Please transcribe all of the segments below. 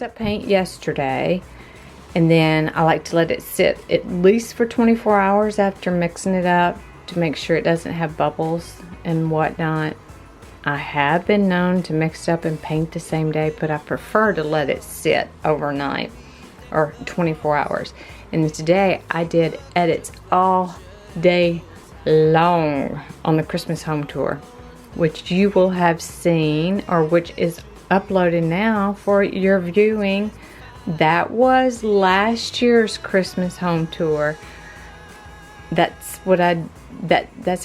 mixed up paint yesterday, and then I like to let it sit at least for 24 hours after mixing it up to make sure it doesn't have bubbles and whatnot. I have been known to mix it up and paint the same day, but I prefer to let it sit overnight or 24 hours. And today I did edits all day long on the Christmas home tour, which you will have seen, or which is uploaded now for your viewing. That was last year's Christmas home tour. That's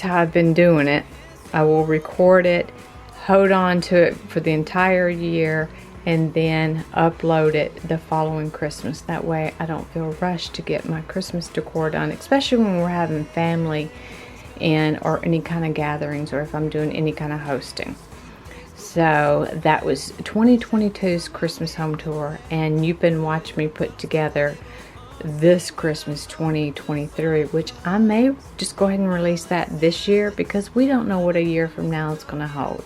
how I've been doing it. I will record it, hold on to it for the entire year, and then upload it the following Christmas. That way I don't feel rushed to get my Christmas decor done, especially when we're having family or any kind of gatherings, or if I'm doing any kind of hosting. So that was 2022's Christmas home tour, and you've been watching me put together this Christmas 2023, which I may just go ahead and release that this year, because we don't know what a year from now is going to hold.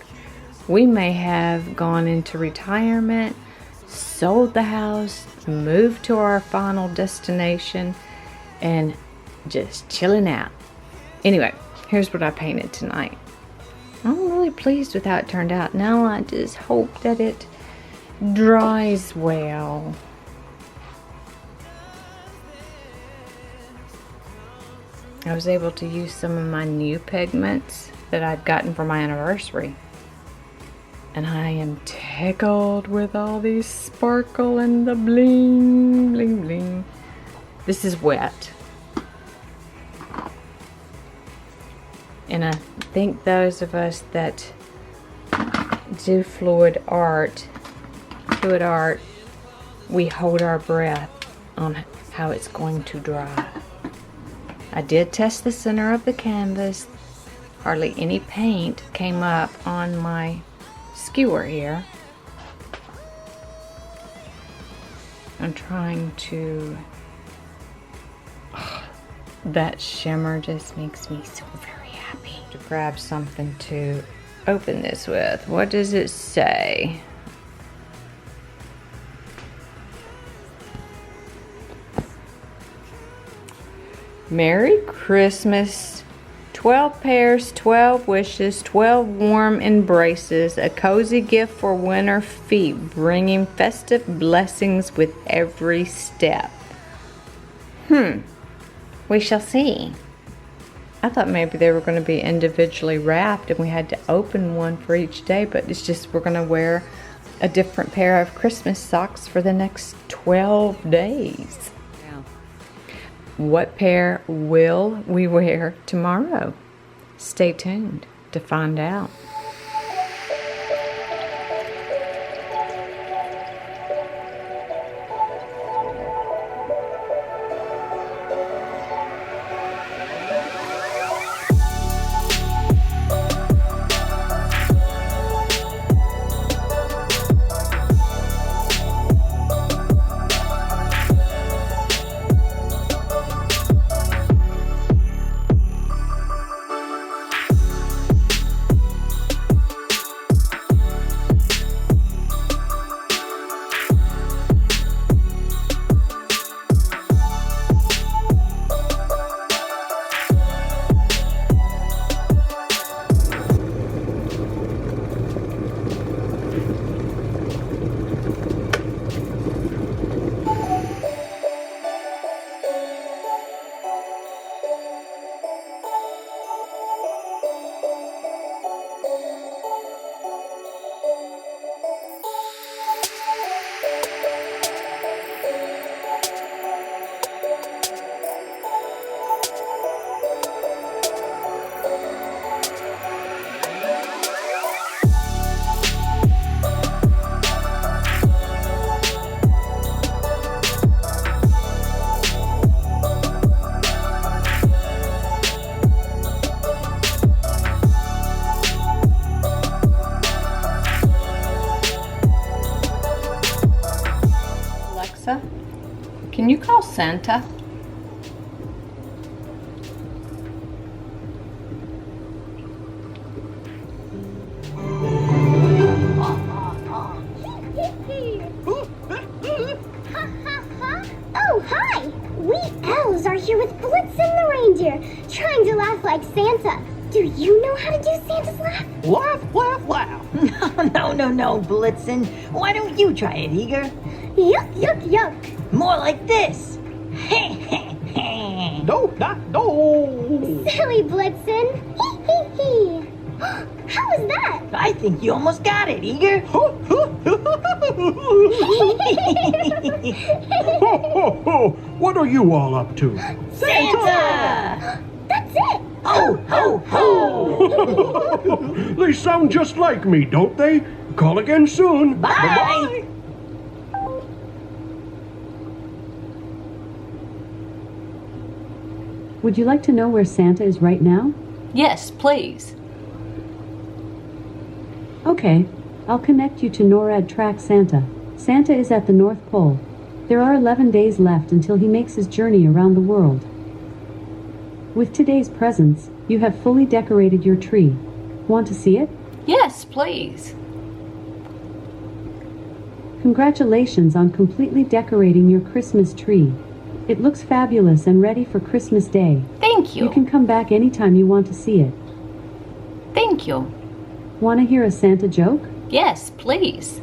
We may have gone into retirement, sold the house, moved to our final destination, and just chilling out. Anyway, here's what I painted tonight. I'm really pleased with how it turned out. Now I just hope that it dries well. I was able to use some of my new pigments that I'd gotten for my anniversary. And I am tickled with all these sparkle and the bling, bling, bling. This is wet. And I think those of us that do fluid art, we hold our breath on how it's going to dry. I did test the center of the canvas. Hardly any paint came up on my skewer here. I'm trying to... that shimmer just makes me so very happy. To grab something to open this with. What does it say? Merry Christmas. 12 pairs, 12 wishes, 12 warm embraces, a cozy gift for winter feet, bringing festive blessings with every step. We shall see. I thought maybe they were going to be individually wrapped and we had to open one for each day, but it's just we're going to wear a different pair of Christmas socks for the next 12 days. What pair will we wear tomorrow? Stay tuned to find out. Alexa, can you call Santa? are here with Blitzen the reindeer, trying to laugh like Santa. Do you know how to do Santa's laugh? Laugh, laugh, laugh. No, Blitzen. Why don't you try it, Eager? Yuck, yuck, yuck. More like this. No, not no. Silly Blitzen. Hee hee hee. How was that? I think you almost got it, Eager. Ho, ho. What are you all up to? Santa! That's it. Ho, ho, ho! They sound just like me, don't they? Call again soon. Bye! Bye-bye. Would you like to know where Santa is right now? Yes, please. Okay, I'll connect you to NORAD Track Santa. Santa is at the North Pole. There are 11 days left until he makes his journey around the world. With today's presents, you have fully decorated your tree. Want to see it? Yes, please. Congratulations on completely decorating your Christmas tree. It looks fabulous and ready for Christmas Day. Thank you. You can come back anytime you want to see it. Thank you. Want to hear a Santa joke? Yes, please.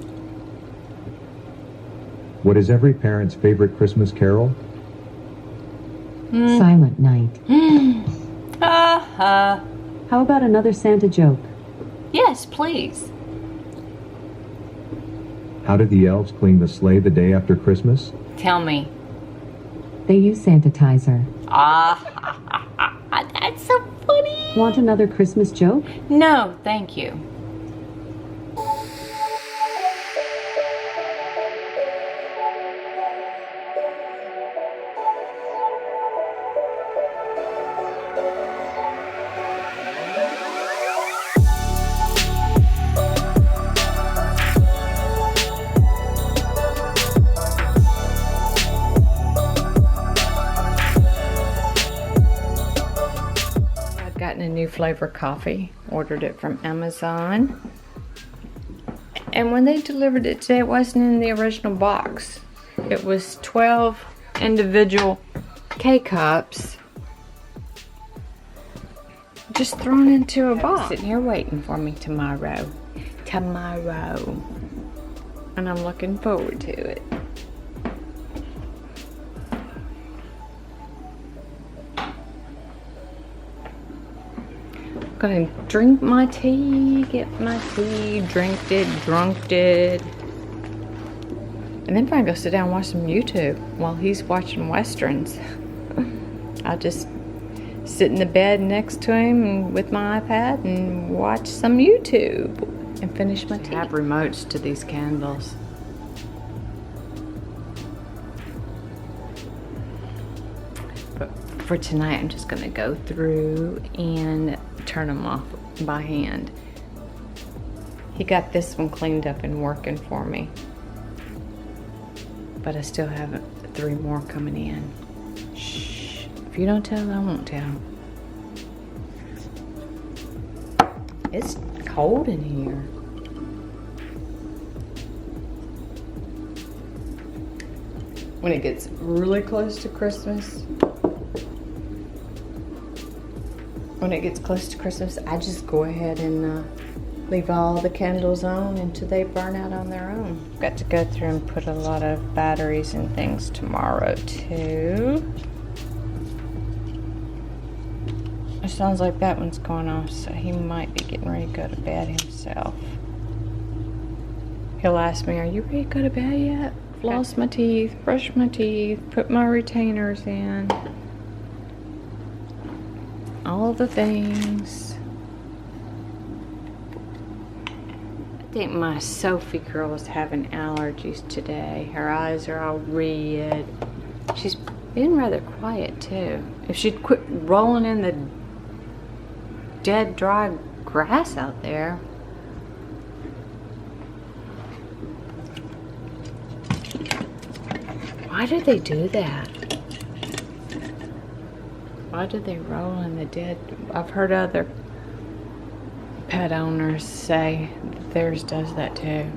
What is every parent's favorite Christmas carol? Silent Night. How How about another Santa joke? Yes, please. How did the elves clean the sleigh the day after Christmas? Tell me. They use Santitizer. That's so funny. Want another Christmas joke? No, thank you. Gotten a new flavor coffee, ordered it from Amazon, and when they delivered it today, it wasn't in the original box. It was 12 individual K-cups just thrown into a box. Sitting here waiting for me tomorrow, and I'm looking forward to it. Gonna drink my tea, get my tea, drinked it, drunked it. And then probably go sit down and watch some YouTube while he's watching Westerns. I'll just sit in the bed next to him and with my iPad and watch some YouTube and finish my tea. I have remotes to these candles. But for tonight, I'm just gonna go through and turn them off by hand. He got this one cleaned up and working for me, but I still have 3 more coming in. Shh, if you don't tell, I won't tell. It's cold in here. When it gets really close to Christmas, I just go ahead and leave all the candles on until they burn out on their own. Got to go through and put a lot of batteries and things tomorrow too. It sounds like that one's going off, so he might be getting ready to go to bed himself. He'll ask me, are you ready to go to bed yet? Floss my teeth, brush my teeth, put my retainers in. All the things. I think my Sophie girl is having allergies today. Her eyes are all red. She's been rather quiet too. If she'd quit rolling in the dead, dry grass out there. Why do they do that? Why do they roll in the dead? I've heard other pet owners say that theirs does that too.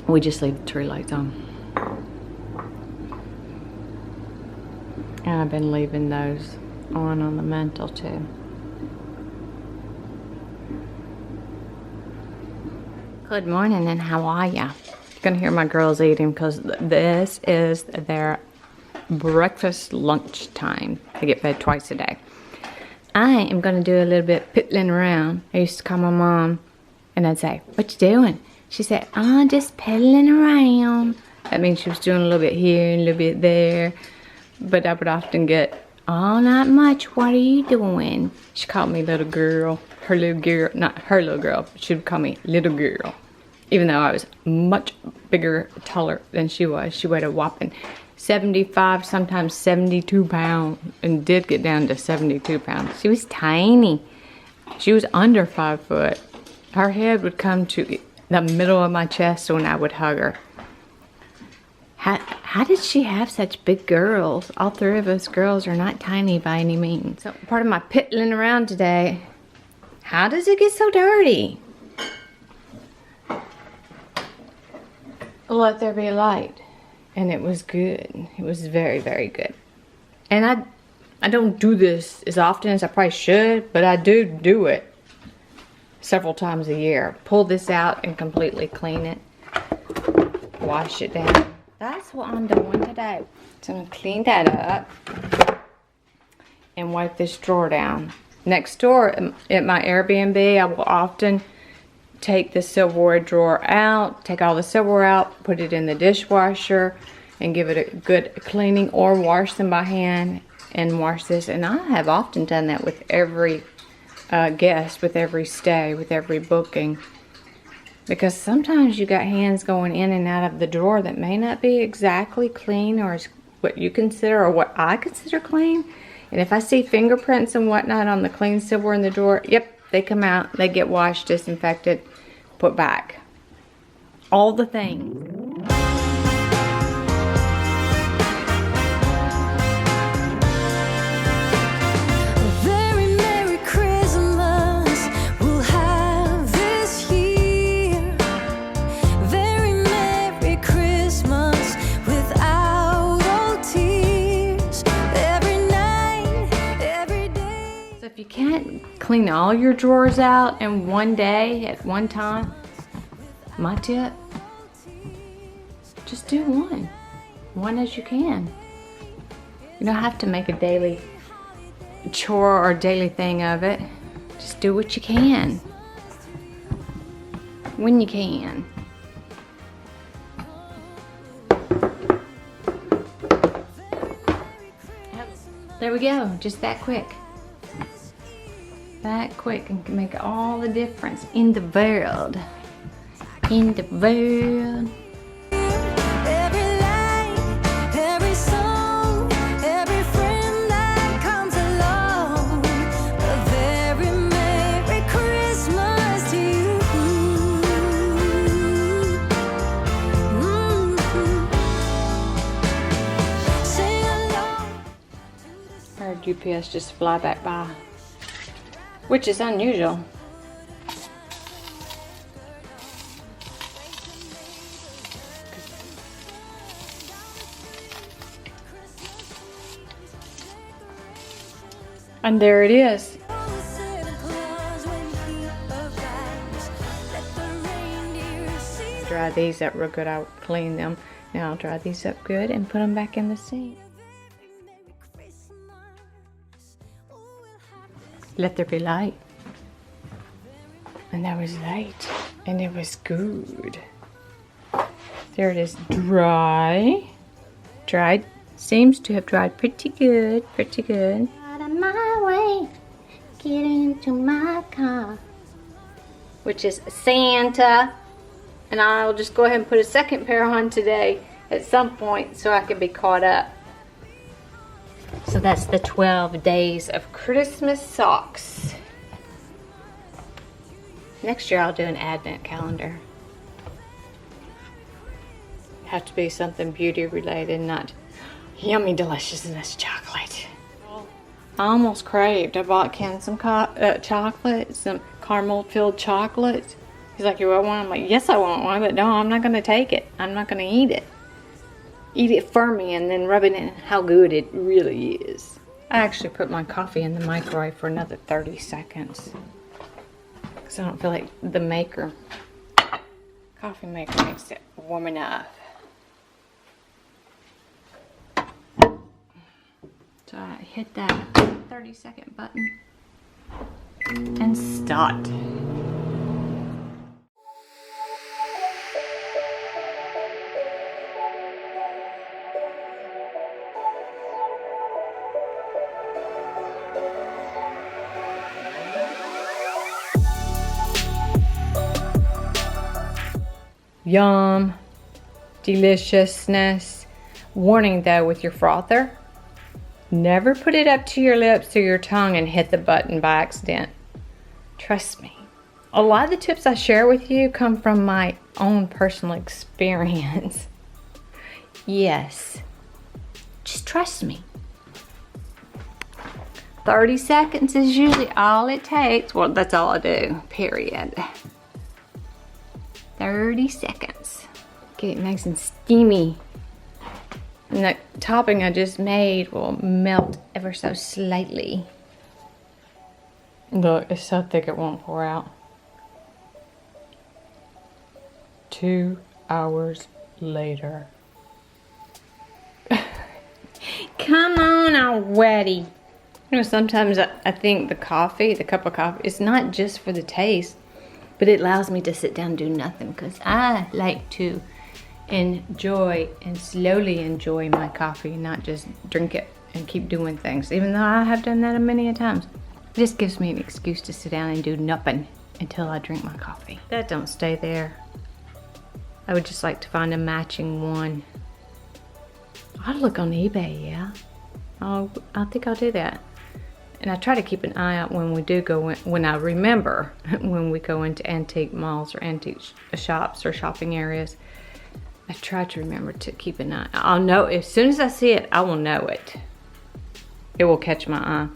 We just leave the tree lights on. And I've been leaving those on the mantle too. Good morning, and how are ya? You're gonna hear my girls eating because this is their breakfast lunch time. They get fed twice a day. I am gonna do a little bit piddling around. I used to call my mom and I'd say, "What you doing?" She said, "Oh, just piddling around." That means she was doing a little bit here and a little bit there. But I would often get, "Oh, not much. What are you doing?" She called me little girl. Her little girl, not her little girl, but she would call me little girl. Even though I was much bigger, taller than she was. She weighed a whopping 75, sometimes 72 pounds, and did get down to 72 pounds. She was tiny. She was under 5 foot. Her head would come to the middle of my chest when I would hug her. How did she have such big girls? All three of us girls are not tiny by any means. So part of my piddling around today, how does it get so dirty? Let there be light. And it was good. It was very, very good. And I don't do this as often as I probably should, but I do it several times a year. Pull this out and completely clean it. Wash it down. That's what I'm doing today. So I'm going to clean that up and wipe this drawer down. Next door at my Airbnb, I will often take the silverware drawer out, take all the silverware out, put it in the dishwasher, and give it a good cleaning, or wash them by hand and wash this. And I have often done that with every guest, with every stay, with every booking. Because sometimes you got hands going in and out of the drawer that may not be exactly clean, or what you consider or what I consider clean. And if I see fingerprints and whatnot on the clean silverware in the drawer, yep, they come out, they get washed, disinfected, put back. All the things. If you can't clean all your drawers out in one day at one time, my tip, just do one as you can. You don't have to make a daily chore or daily thing of it. Just do what you can when you can. There we go, just that quick. That quick and can make all the difference in the world. In the world. Every light, every song, every friend that comes along. A very Merry Christmas to you. Sing along. Heard UPS just fly back by, which is unusual. And there it is. Dry these up real good. I'll clean them. Now I'll dry these up good and put them back in the sink. Let there be light. And that was light. And it was good. There it is. Dry. Dried. Seems to have dried pretty good. Pretty good. Out of my way, get into my car. Which is Santa. And I'll just go ahead and put a second pair on today at some point so I can be caught up. So that's the 12 days of Christmas socks. Next year I'll do an advent calendar. Have to be something beauty related, not yummy deliciousness chocolate. I almost craved. I bought Ken some chocolate, some caramel filled chocolate. He's like, "You want one?" I'm like, "Yes, I want one, but no, I'm not going to take it. I'm not going to eat it." eat it firmly and then rub it in how good it really is. I actually put my coffee in the microwave for another 30 seconds. Because I don't feel like the coffee maker makes it warm enough. So I hit that 30-second button and start. Yum, deliciousness. Warning though, with your frother, never put it up to your lips or your tongue and hit the button by accident. Trust me. A lot of the tips I share with you come from my own personal experience. Yes. Just trust me. 30 seconds is usually all it takes. Well, that's all I do, period. 30 seconds. Get it nice and steamy. And the topping I just made will melt ever so slightly. Look, it's so thick it won't pour out. 2 hours later. Come on already. You know, sometimes I think the cup of coffee, it's not just for the taste, but it allows me to sit down and do nothing because I like to enjoy and slowly enjoy my coffee, not just drink it and keep doing things, even though I have done that many a times. It just gives me an excuse to sit down and do nothing until I drink my coffee. That don't stay there. I would just like to find a matching one. I'll look on eBay, yeah. I think I'll do that. And I try to keep an eye out when we do go in, when I remember when we go into antique malls or antique shops or shopping areas. I try to remember to keep an eye. I'll know, as soon as I see it, I will know it. It will catch my eye.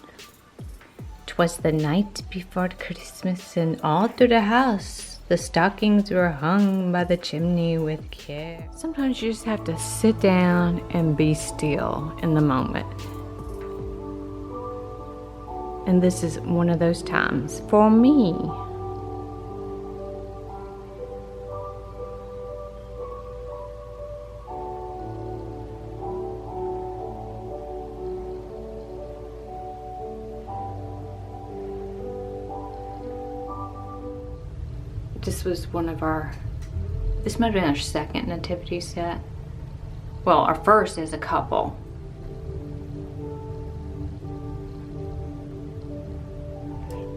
'Twas the night before Christmas, and all through the house the stockings were hung by the chimney with care. Sometimes you just have to sit down and be still in the moment. And this is one of those times for me. This was one of this might have been our second nativity set. Well, our first as a couple.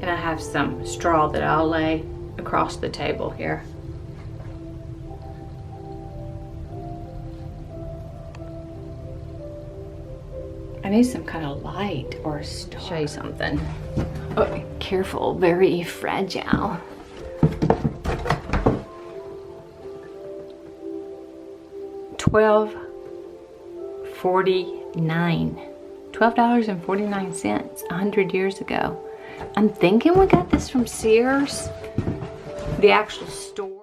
And I have some straw that I'll lay across the table here. I need some kind of light or a star. Show you something. Oh, careful, very fragile. $12.49, 100 years ago. I'm thinking we got this from Sears, the actual store.